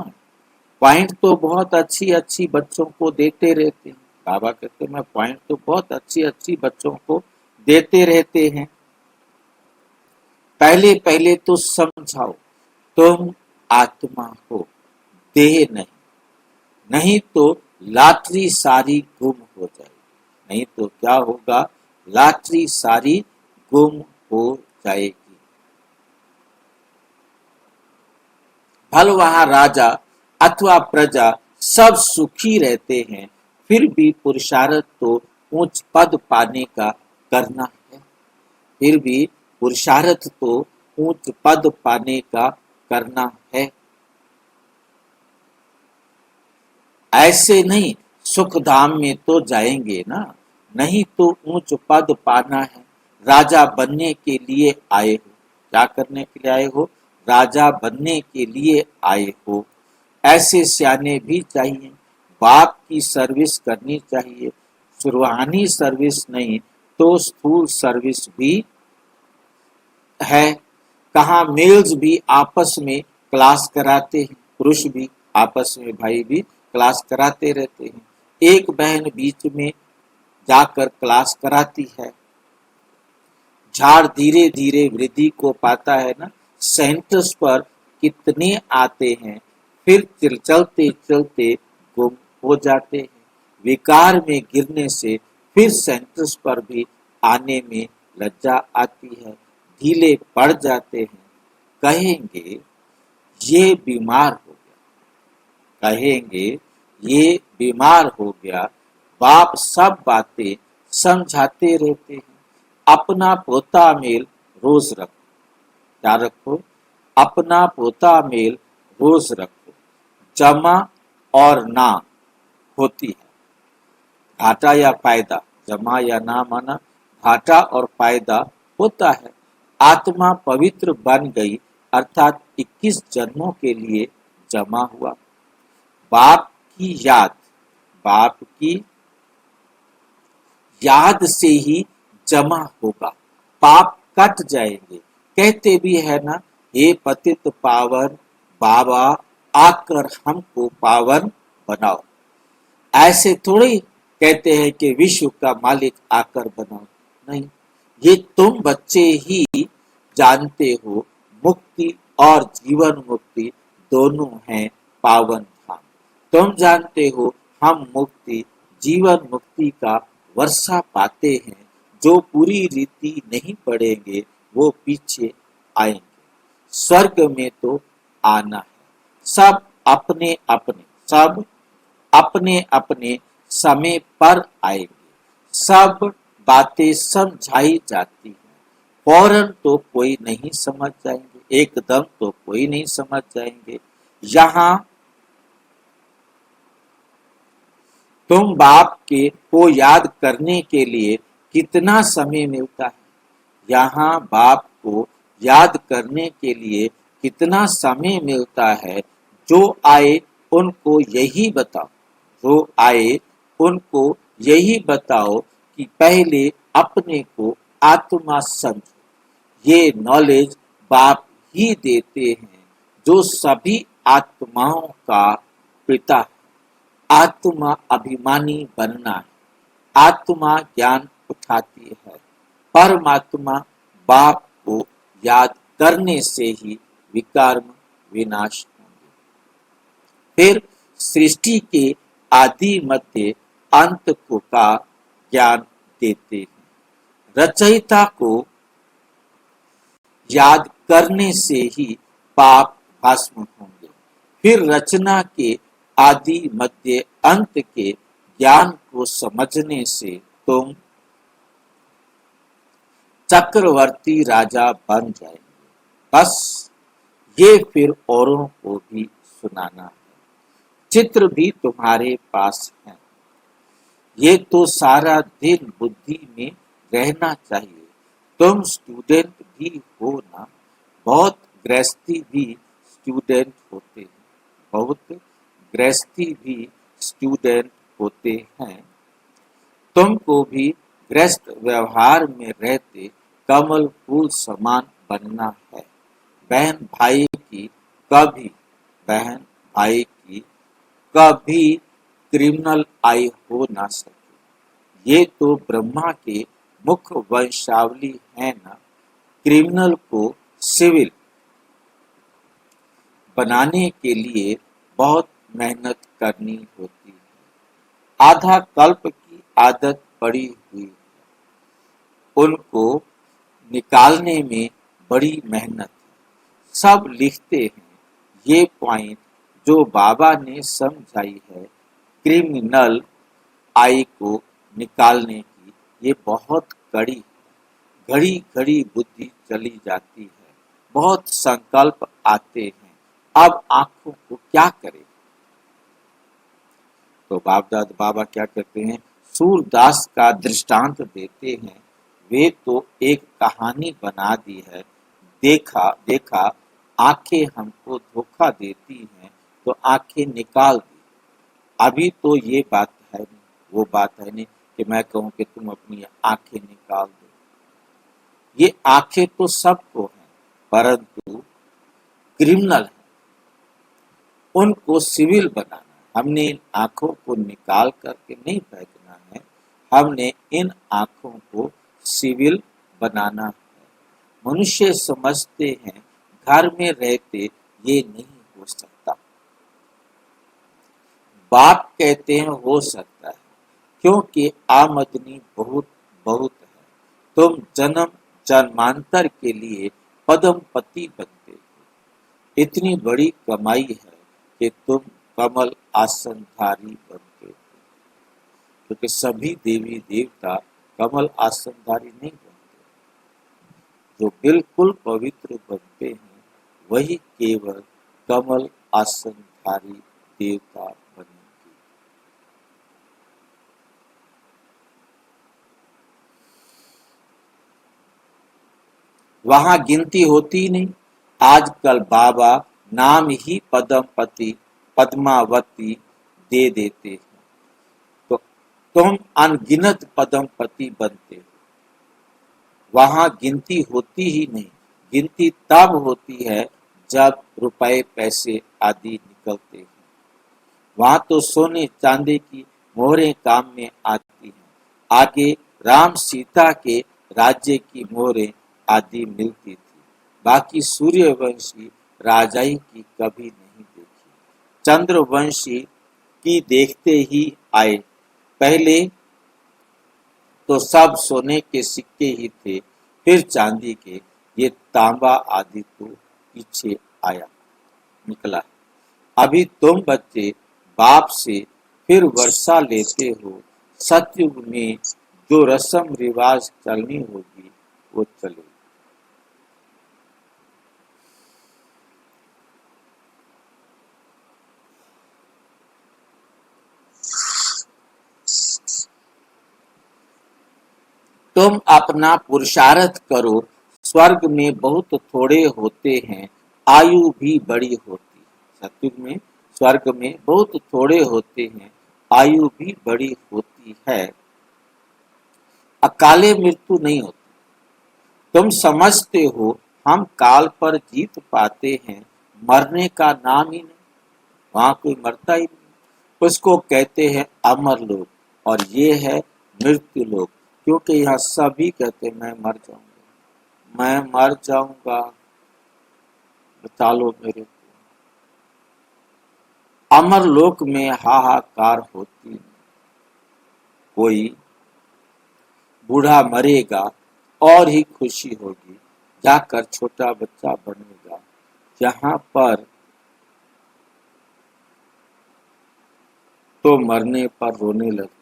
A: पॉइंट तो बहुत अच्छी अच्छी बच्चों को देते रहते हैं। बाबा कहते मैं पॉइंट तो बहुत अच्छी अच्छी बच्चों को देते रहते हैं। पहले पहले तो समझाओ तुम आत्मा हो, देह नहीं। नहीं तो लाटरी सारी गुम हो जाएगी। नहीं तो क्या होगा? लाटरी सारी गुम हो जाएगी। भल वहां राजा अथवा प्रजा सब सुखी रहते हैं, फिर भी पुरुषार्थ तो ऊंच पद पाने का करना है। फिर भी पुरुषार्थ तो ऊंच पद पाने का करना है। ऐसे नहीं सुख धाम में तो जाएंगे ना, नहीं तो ऊंच पद पाना है। राजा बनने के लिए आए हो। क्या करने के लिए आए हो? राजा बनने के लिए आए हो। ऐसे सियाने भी चाहिए। बाप की सर्विस करनी चाहिए। रूहानी सर्विस नहीं तो स्थूल सर्विस भी है। कहाँ मेल्स भी आपस में क्लास कराते हैं, पुरुष भी आपस में, भाई भी क्लास कराते रहते हैं। एक बहन बीच में जाकर क्लास कराती है। झाड़ धीरे धीरे वृद्धि को पाता है ना। सेंटर्स पर कितने आते हैं, फिर चलते चलते गुम हो जाते हैं। विकार में गिरने से फिर सेंटर्स पर भी आने में लज्जा आती है, ढीले पड़ जाते हैं। कहेंगे ये बीमार हो गया, कहेंगे ये बीमार हो गया। बाप सब बातें समझाते रहते हैं। अपना पोता मेल रोज रखो। क्या रखो? अपना पोता मेल रोज रखो। जमा और ना होती है घाटा या फायदा। जमा या ना माना घाटा और फायदा होता है। आत्मा पवित्र बन गई अर्थात 21 जन्मों के लिए जमा हुआ। बाप की याद, बाप की याद से ही जमा होगा। पाप कट जाएंगे। कहते भी है ना, हे पतित पावन बाबा आकर हमको पावन बनाओ। ऐसे थोड़ी कहते हैं कि विश्व का मालिक आकर बनाओ। नहीं, ये तुम बच्चे ही जानते हो। मुक्ति और जीवन मुक्ति दोनों हैं पावन धाम। तुम जानते हो हम मुक्ति जीवन मुक्ति का वर्षा पाते हैं। जो पूरी रीति नहीं पढ़ेंगे वो पीछे आएंगे। स्वर्ग में तो आना है। सब अपने अपने समय पर आएंगे। सब बातें समझाई जाती हैं। फौरन तो कोई नहीं समझ जाएंगे, एकदम तो कोई नहीं समझ जाएंगे। यहाँ तुम बाप के को याद करने के लिए कितना समय मिलता है? यहाँ बाप को याद करने के लिए कितना समय मिलता है? जो आए उनको यही बताओ, जो आए उनको यही बताओ कि पहले अपने को आत्मा समझो। ये नॉलेज बाप ही देते हैं जो सभी आत्माओं का पिता है। आत्मा अभिमानी बनना है। आत्मा ज्ञान उठाती है। परमात्मा बाप को याद करने से ही विकर्म विनाश होंगे। फिर सृष्टि के आदि मध्य अंत को का ज्ञान देते हैं। रचयिता को याद करने से ही पाप भस्म होंगे। फिर रचना के आदि मध्य अंत के ज्ञान को समझने से तुम चक्रवर्ती राजा बन जाएंगे। बस ये फिर औरों को भी सुनाना है। चित्र भी तुम्हारे पास है। ये तो सारा दिन बुद्धि में रहना चाहिए। तुम स्टूडेंट भी हो ना। बहुत गृहस्थी भी स्टूडेंट होते हैं। बहुत गृहस्थी भी स्टूडेंट होते हैं। तुमको भी गृहस्थ व्यवहार में रहते कमल फूल समान बनना है। बहन भाई की कभी बहन भाई की कभी क्रिमिनल आई हो ना सके। ये तो ब्रह्मा के मुख्य वंशावली है ना। क्रिमिनल को सिविल बनाने के लिए बहुत मेहनत करनी होती है। आधा कल्प की आदत पड़ी हुई है। उनको निकालने में बड़ी मेहनत है। सब लिखते हैं ये पॉइंट जो बाबा ने समझाई है क्रिमिनल आई को निकालने की, ये बहुत कड़ी है। घड़ी घड़ी बुद्धि चली जाती है। बहुत संकल्प आते हैं। अब आंखों को क्या करें? तो बापदाद बाबा क्या कहते हैं? सूरदास का दृष्टांत देते हैं। वे तो एक कहानी बना दी है। देखा देखा आंखें हमको धोखा देती हैं तो आंखें निकाल दी। अभी तो ये बात है नहीं, वो बात है नहीं कि मैं कहूँ कि तुम अपनी आंखें निकाल दो। ये आंखें तो सबको हैं, परंतु क्रिमिनल है, उनको सिविल बनाना। हमने इन आंखों को निकाल करके नहीं फेंकना है। हमने इन आंखों को सिविल बनाना है। मनुष्य समझते हैं घर में रहते ये नहीं हो सकता। बाप कहते हैं हो सकता है, क्योंकि आमदनी बहुत बहुत है। तुम जन्म जन्मांतर के लिए पदमपति बनते हो। इतनी बड़ी कमाई है कि तुम कमल आसनधारी बनते थे, क्योंकि सभी देवी देवता कमल आसनधारी नहीं बनते। जो बिल्कुल पवित्र बनते हैं वही केवल कमल आसनधारी देवता बनेंगे। वहां गिनती होती नहीं। आजकल बाबा नाम ही पद्मपति पद्मावती दे देते हैं, तो तुम अनगिनत पद्मपति बनते हो। वहां गिनती होती ही नहीं। गिनती तब होती है जब रुपए पैसे आदि निकलते हैं। वहां तो सोने चांदी की मोहरें काम में आती हैं। आगे राम सीता के राज्य की मोहरें आदि मिलती थी। बाकी सूर्यवंशी राजाई की कभी नहीं देखी। चंद्रवंशी की देखते ही आए। पहले तो सब सोने के सिक्के ही थे, फिर चांदी के। ये तांबा आदि तो पीछे आया निकला। अभी तुम बच्चे बाप से फिर वर्षा लेते हो। सतयुग में जो रस्म रिवाज चलनी होगी वो चलेगी। तुम अपना पुरुषार्थ करो। स्वर्ग में बहुत थोड़े होते हैं, आयु भी बड़ी होती है। सतयुग में स्वर्ग में बहुत थोड़े होते हैं, आयु भी बड़ी होती है। अकाले मृत्यु नहीं होती। तुम समझते हो हम काल पर जीत पाते हैं, मरने का नाम ही नहीं। वहां कोई मरता ही नहीं। उसको कहते हैं अमर लोग, और ये है मृत्यु लोग। क्योंकि यहाँ सभी कहते मैं मर जाऊंगा, मैं मर जाऊंगा, बचा लो मेरे को। अमर लोक में हाहाकार होती नहीं। कोई बूढ़ा मरेगा और ही खुशी होगी, जाकर छोटा बच्चा बनेगा। यहाँ पर तो मरने पर रोने लगते।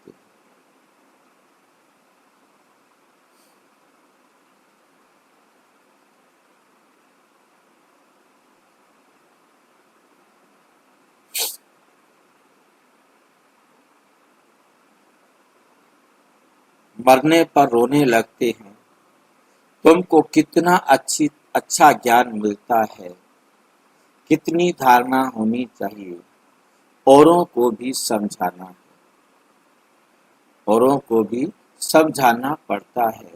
A: मरने पर रोने लगते हैं। तुमको कितना अच्छा ज्ञान मिलता है, कितनी धारणा होनी चाहिए। औरों को भी समझाना है, औरों को भी समझाना पड़ता है।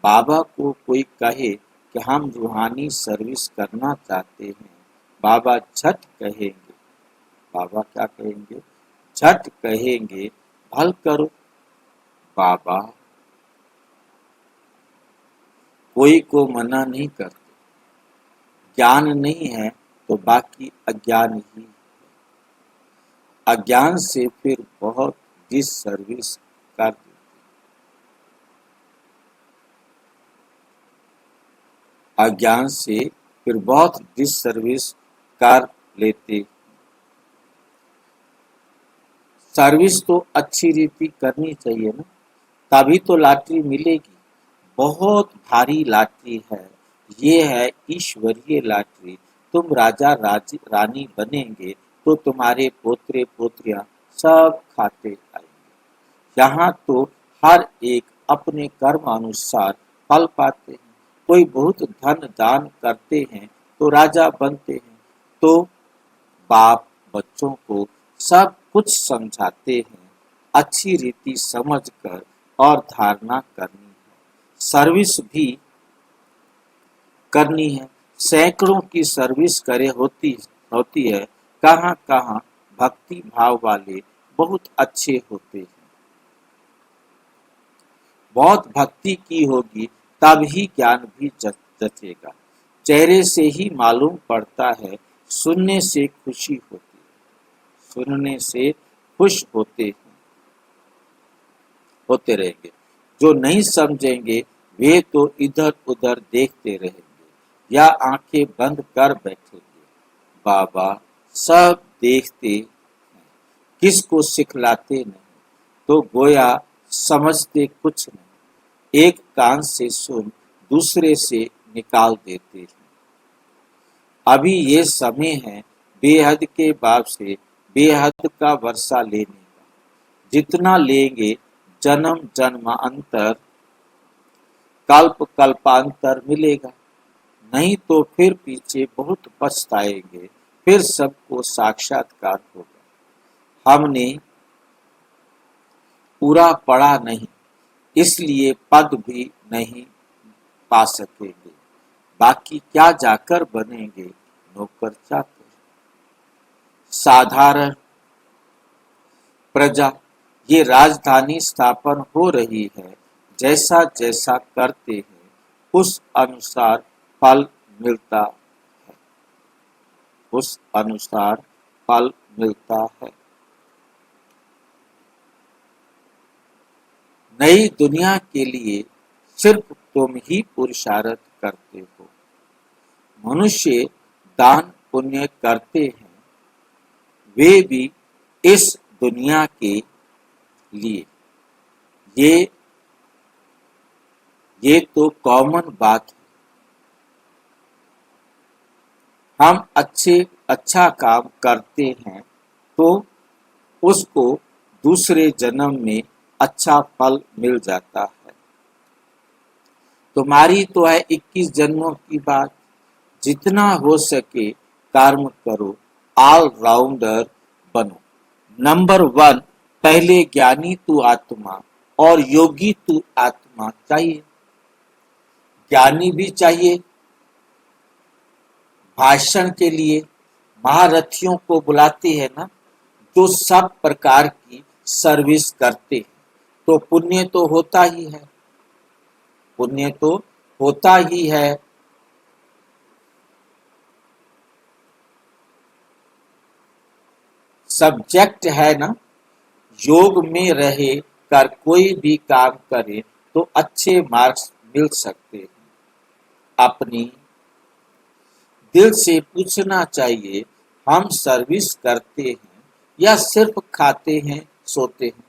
A: बाबा को कोई कहे कि हम रूहानी सर्विस करना चाहते हैं, बाबा झट कहेंगे। बाबा क्या कहेंगे? झट कहेंगे भल करो। बाबा कोई को मना नहीं करते। ज्ञान नहीं है तो बाकी अज्ञान ही। अज्ञान से फिर बहुत डिससर्विस कर देते। अज्ञान से फिर बहुत डिससर्विस कर लेते। सर्विस तो अच्छी रीति करनी चाहिए ना, तभी तो लॉटरी मिलेगी। बहुत भारी लॉटरी है, ये है ईश्वरीय लॉटरी। तुम राजा रानी बनेंगे तो तुम्हारे पोत्रे पोत्रियां सब खाते आएंगे। यहाँ तो हर एक अपने कर्म अनुसार फल पाते हैं। कोई बहुत धन दान करते हैं तो राजा बनते हैं। तो बाप बच्चों को सब कुछ समझाते हैं, अच्छी रीति समझकर और धारणा करनी है। सर्विस भी करनी है। सैकड़ों की सर्विस करे होती है। कहाँ कहाँ भक्ति भाव वाले बहुत अच्छे होते हैं। बहुत भक्ति की होगी तब ही ज्ञान भी जचेगा। चेहरे से ही मालूम पड़ता है। सुनने से खुशी होती है, सुनने से खुश होते रहेंगे। जो नहीं समझेंगे वे तो इधर उधर देखते रहेंगे या आंखें बंद कर बैठेंगे। बाबा सब देखते किसको सिखलाते नहीं, तो गोया समझते कुछ नहीं। एक कान से सुन दूसरे से निकाल देते हैं। अभी ये समय है बेहद के बाप से बेहद का वर्षा लेने का। जितना लेंगे जन्म जन्मांतर कल्प कल्पांतर मिलेगा, नहीं तो फिर पीछे बहुत पछताएंगे, फिर सबको साक्षात्कार होगा। हमने पूरा पढ़ा नहीं, इसलिए पद भी नहीं पा सकेंगे, बाकी क्या जाकर बनेंगे नौकर चाकर। साधारण प्रजा ये राजधानी स्थापन हो रही है, जैसा जैसा करते हैं उस अनुसार फल मिलता है, उस अनुसार फल मिलता है। नई दुनिया के लिए सिर्फ तुम ही पुरुषार्थ करते हो। मनुष्य दान पुण्य करते हैं, वे भी इस दुनिया के लिए। ये तो कॉमन बात है। हम अच्छा काम करते हैं तो उसको दूसरे जन्म में अच्छा फल मिल जाता है। तुम्हारी तो है 21 जन्मों की बात। जितना हो सके कर्म करो, ऑल राउंडर बनो। नंबर 1, पहले ज्ञानी तू आत्मा और योगी तू आत्मा चाहिए। ज्ञानी भी चाहिए। भाषण के लिए महारथियों को बुलाते हैं ना, जो सब प्रकार की सर्विस करते हैं, तो पुण्य तो होता ही है, पुण्य तो होता ही है। सब्जेक्ट है ना, योग में रहे कर कोई भी काम करे तो अच्छे मार्क्स मिल सकते हैं। अपनी दिल से पूछना चाहिए, हम सर्विस करते हैं या सिर्फ खाते हैं सोते हैं।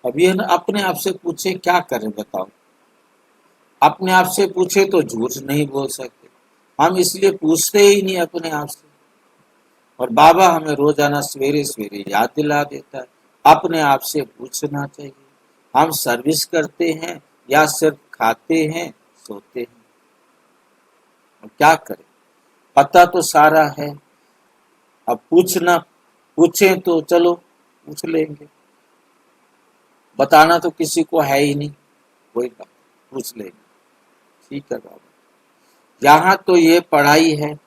A: अभी अपने आप से पूछे क्या करें बताओ। अपने आप से पूछे तो झूठ नहीं बोल सकते, हम इसलिए पूछते ही नहीं अपने आप से। और बाबा हमें रोजाना सवेरे सवेरे याद दिला देता है, अपने आप से पूछना चाहिए, हम सर्विस करते हैं या सिर्फ खाते हैं सोते हैं। और क्या करें, पता तो सारा है, अब पूछें तो चलो पूछ लेंगे, बताना तो किसी को है ही नहीं, कोई बात पूछ लेंगे। ठीक है बाबा, यहाँ तो ये पढ़ाई है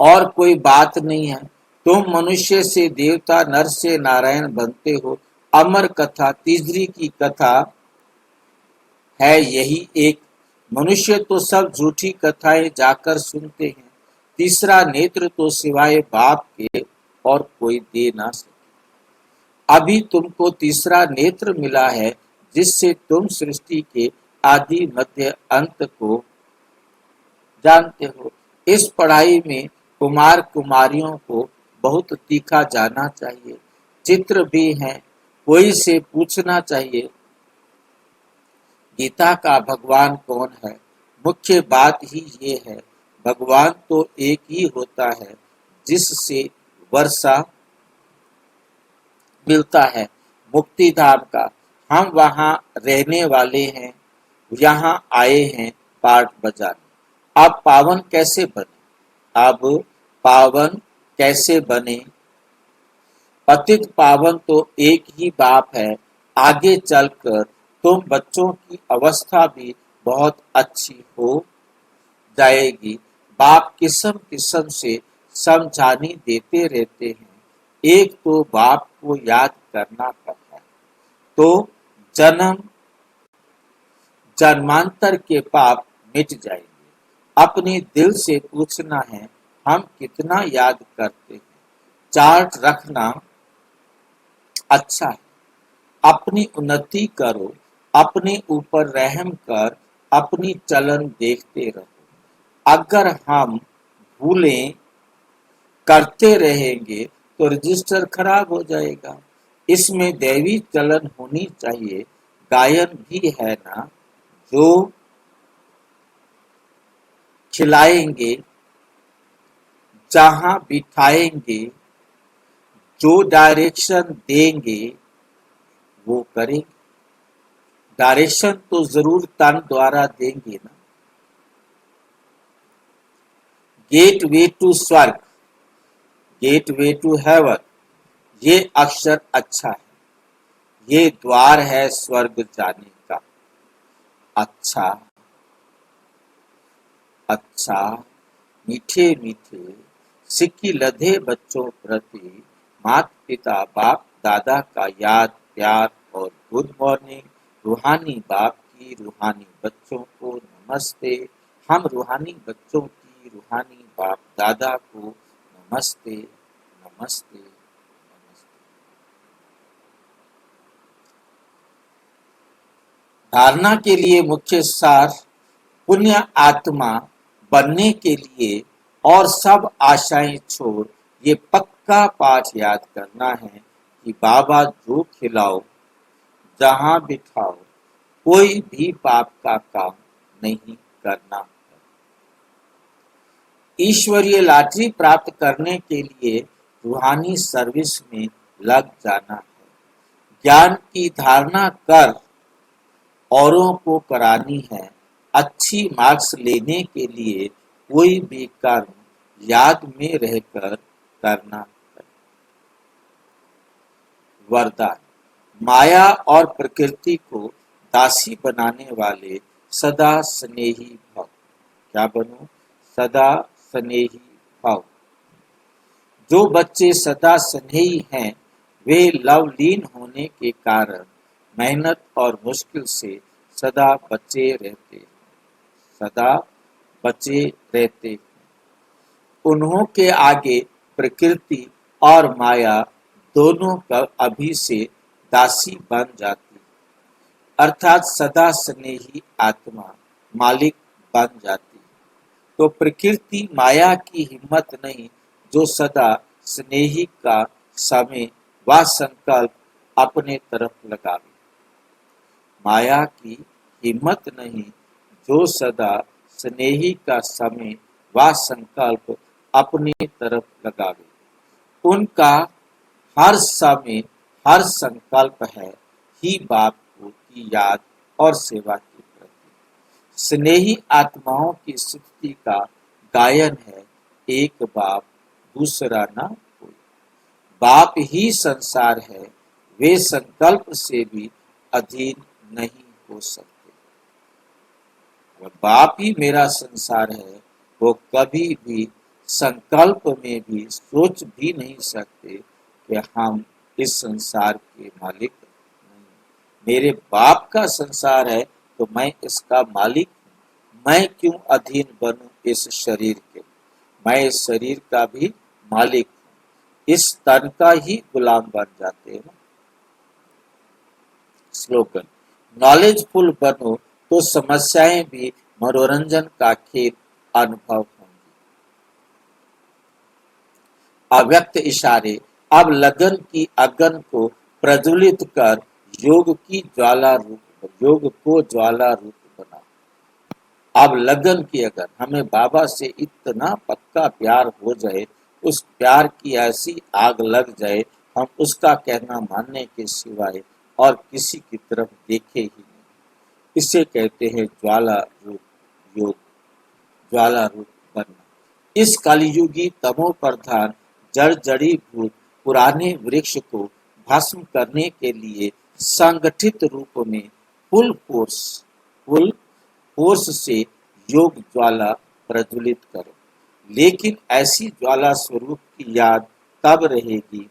A: और कोई बात नहीं है। तुम मनुष्य से देवता, नर से नारायण बनते हो। अमर कथा तीसरी की कथा है यही एक। मनुष्य तो सब झूठी कथाएं जाकर सुनते हैं। तीसरा नेत्र तो सिवाय बाप के और कोई दे ना सके। अभी तुमको तीसरा नेत्र मिला है, जिससे तुम सृष्टि के आदि मध्य अंत को जानते हो। इस पढ़ाई में कुमार कुमारियों को बहुत तीखा जाना चाहिए। चित्र भी हैं, कोई से पूछना चाहिए गीता का भगवान कौन है। मुख्य बात ही ये है, भगवान तो एक ही होता है, जिससे वर्षा मिलता है मुक्ति धाम का। हम वहाँ रहने वाले हैं, यहाँ आए हैं पाठ बजाने। अब पावन कैसे बने, अब पावन कैसे बने। पतित पावन तो एक ही बाप है। आगे चलकर तुम बच्चों की अवस्था भी बहुत अच्छी हो जाएगी। बाप किस्म किस्म से समझानी देते रहते हैं। एक तो बाप को याद करना पड़ता है, तो जन्मांतर के पाप मिट जाएंगे। अपने दिल से पूछना है, हम कितना याद करते हैं। चार्ट रखना अच्छा है। अपनी उन्नति करो, अपने ऊपर रहम कर अपनी चलन देखते रहो। अगर हम भूलें करते रहेंगे तो रजिस्टर खराब हो जाएगा। इसमें दैवी चलन होनी चाहिए। गायन भी है ना, जो खिलाएंगे, जहां बिठाएंगे, जो डायरेक्शन देंगे वो करेंगे। डायरेक्शन तो जरूर तन द्वारा देंगे ना। गेट वे टू स्वर्ग, गेट वे टू हेवन, ये अक्षर अच्छा है। ये द्वार है स्वर्ग जाने का। अच्छा अच्छा, मीठे मीठे सिक्की लधे बच्चों प्रति माता पिता बाप दादा का याद प्यार और गुड मॉर्निंग। रूहानी बाप की रूहानी बच्चों को नमस्ते। हम रूहानी बच्चों की रूहानी बाप दादा को नमस्ते नमस्ते नमस्ते। धारणा के लिए मुख्य सार, पुण्य आत्मा बनने के लिए और सब आशाएं छोड़ ये पक्का पाठ याद करना है कि बाबा जो खिलाओ, जहां बिठाओ, कोई भी पाप का काम नहीं करना। ईश्वरीय लॉटरी प्राप्त करने के लिए रूहानी सर्विस में लग जाना है। ज्ञान की धारणा कर औरों को करानी है। अच्छी मार्क्स लेने के लिए कोई भी कर्म याद में रहकर करना है। वरदान, माया और प्रकृति को दासी बनाने वाले सदा स्नेही भव। क्या बनो? सदा स्नेही भव। जो बच्चे सदा स्नेही हैं, वे लवलीन होने के कारण मेहनत और मुश्किल से सदा बचे रहते हैं। सदा बचे रहते हैं। उन्हों के आगे प्रकृति और माया दोनों का अभी से दासी बन जाती है, अर्थात सदा स्नेही आत्मा मालिक बन जाती है। तो प्रकृति माया की हिम्मत नहीं, जो सदा स्नेही का समय व संकल्प अपने तरफ लगावे। माया की हिम्मत नहीं, जो सदा स्नेही का समय व संकल्प अपने तरफ लगावे। उनका हर समय हर संकल्प है ही बाप की याद और सेवा के प्रति। स्नेही आत्माओं की स्तुति का गायन है, एक बाप दूसरा ना कोई। बाप ही संसार है, वे संकल्प से भी अधीन नहीं हो सकते। अगर बाप ही मेरा संसार है, वो कभी भी संकल्प में भी सोच भी नहीं सकते कि हम इस संसार के मालिक नहीं। मेरे बाप का संसार है तो मैं इसका मालिक हूँ। मैं क्यों अधीन बनूं इस शरीर के? मैं इस शरीर का भी मालिक हूँ। इस तन का ही गुलाम बन जाते हैं। स्लोगन, नॉलेजफुल बनो तो समस्याएं भी मनोरंजन का खेल अनुभव होंगी। अव्यक्त इशारे, अब लगन की अगन को प्रज्वलित कर योग को ज्वाला रूप बना। अब लगन की अगन, हमें बाबा से इतना पक्का प्यार हो जाए, उस प्यार की ऐसी आग लग जाए, हम उसका कहना मानने के सिवाय और किसी की तरफ देखे ही नहीं। इसे कहते हैं ज्वाला रूप योग, ज्वाला रूप बनना। इस कलियुगी तमो प्रधान जड़ी भूत पुराने वृक्ष को भस्म करने के लिए संगठित रूप में फुल फोर्स से योग ज्वाला प्रज्वलित करो। लेकिन ऐसी ज्वाला स्वरूप की याद तब रहेगी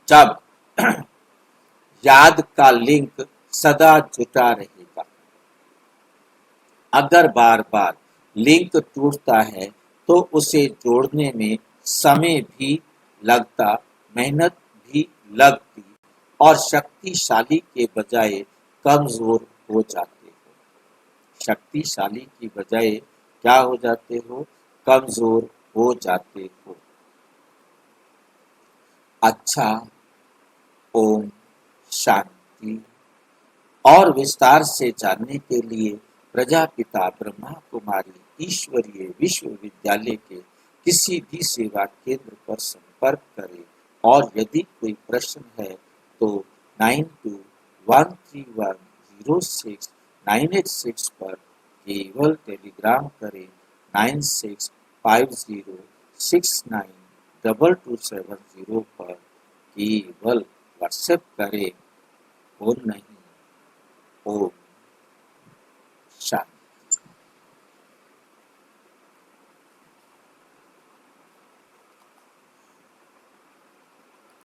A: जब याद का लिंक सदा जुटा रहेगा। अगर बार बार लिंक टूटता है तो उसे जोड़ने में समय भी लगता, मेहनत भी लगती और शक्तिशाली के बजाय कमजोर हो जाते हो। शक्तिशाली की बजाय क्या हो जाते हो? कमजोर हो जाते हो। अच्छा, ओम शांति। और विस्तार से जानने के लिए प्रजापिता ब्रह्मा कुमारी ईश्वरीय विश्वविद्यालय के किसी भी सेवा केंद्र पर संपर्क करें और यदि कोई प्रश्न है तो 9213106986 पर केवल टेलीग्राम करें। 9650692270 पर केवल व्हाट्सएप करें। फोन नहीं। ओम